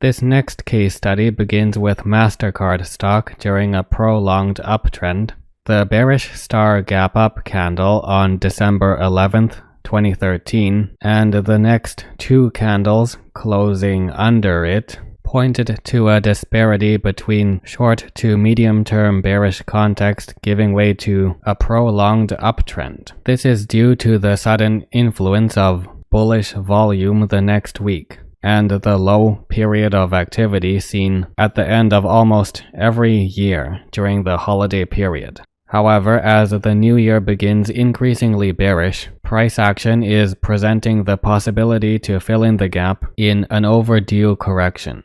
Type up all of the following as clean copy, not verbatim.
This next case study begins with MasterCard stock during a prolonged uptrend. The bearish star gap up candle on December 11th, 2013, and the next two candles closing under it pointed to a disparity between short to medium-term bearish context giving way to a prolonged uptrend. This is due to the sudden influence of bullish volume the next week, and the low period of activity seen at the end of almost every year during the holiday period. However, as the new year begins increasingly bearish, price action is presenting the possibility to fill in the gap in an overdue correction.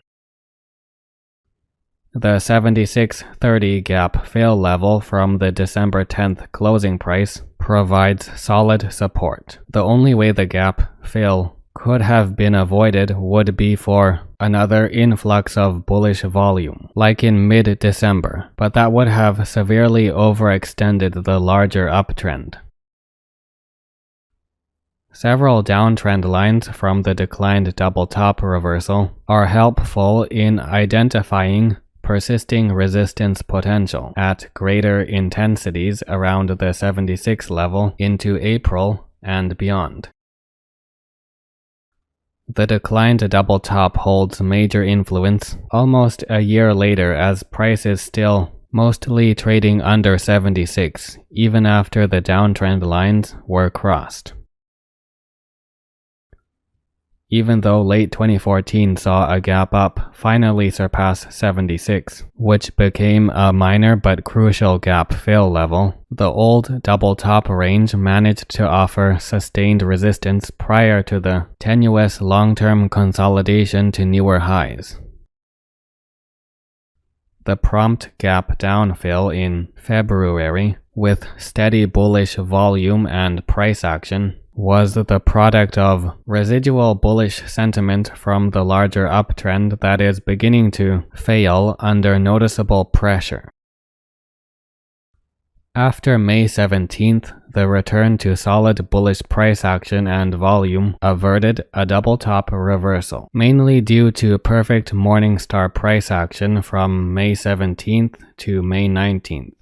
The 76.30 gap fill level from the December 10th closing price provides solid support. The only way the gap fill could have been avoided would be for another influx of bullish volume, like in mid-December, but that would have severely overextended the larger uptrend. Several downtrend lines from the declined double top reversal are helpful in identifying persisting resistance potential at greater intensities around the 76 level into April and beyond. The declined double top holds major influence almost a year later, as price is still mostly trading under 76 even after the downtrend lines were crossed. Even though late 2014 saw a gap up finally surpass 76, which became a minor but crucial gap fill level, the old double top range managed to offer sustained resistance prior to the tenuous long-term consolidation to newer highs. The prompt gap down fill in February, with steady bullish volume and price action, was the product of residual bullish sentiment from the larger uptrend that is beginning to fail under noticeable pressure. After May 17th, the return to solid bullish price action and volume averted a double top reversal, mainly due to perfect Morningstar price action from May 17th to May 19th.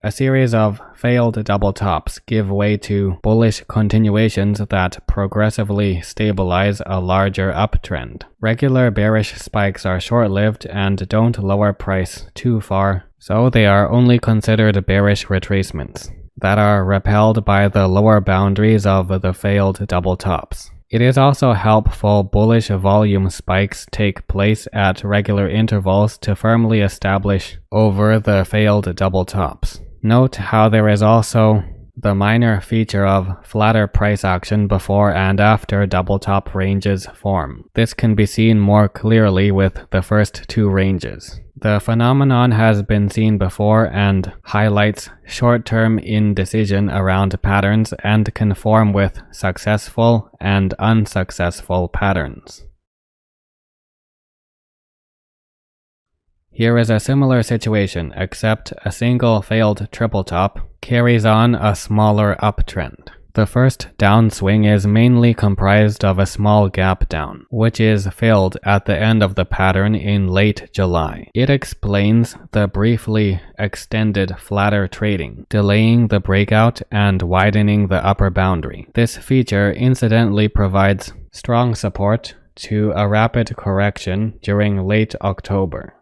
A series of failed double tops give way to bullish continuations that progressively stabilize a larger uptrend. Regular bearish spikes are short-lived and don't lower price too far, so they are only considered bearish retracements that are repelled by the lower boundaries of the failed double tops. It is also helpful bullish volume spikes take place at regular intervals to firmly establish over the failed double tops. Note how there is also the minor feature of flatter price action before and after double top ranges form. This can be seen more clearly with the first two ranges. The phenomenon has been seen before and highlights short-term indecision around patterns and can form with successful and unsuccessful patterns. Here is a similar situation, except a single failed triple top carries on a smaller uptrend. The first downswing is mainly comprised of a small gap down, which is filled at the end of the pattern in late July. It explains the briefly extended flatter trading, delaying the breakout and widening the upper boundary. This feature incidentally provides strong support to a rapid correction during late October.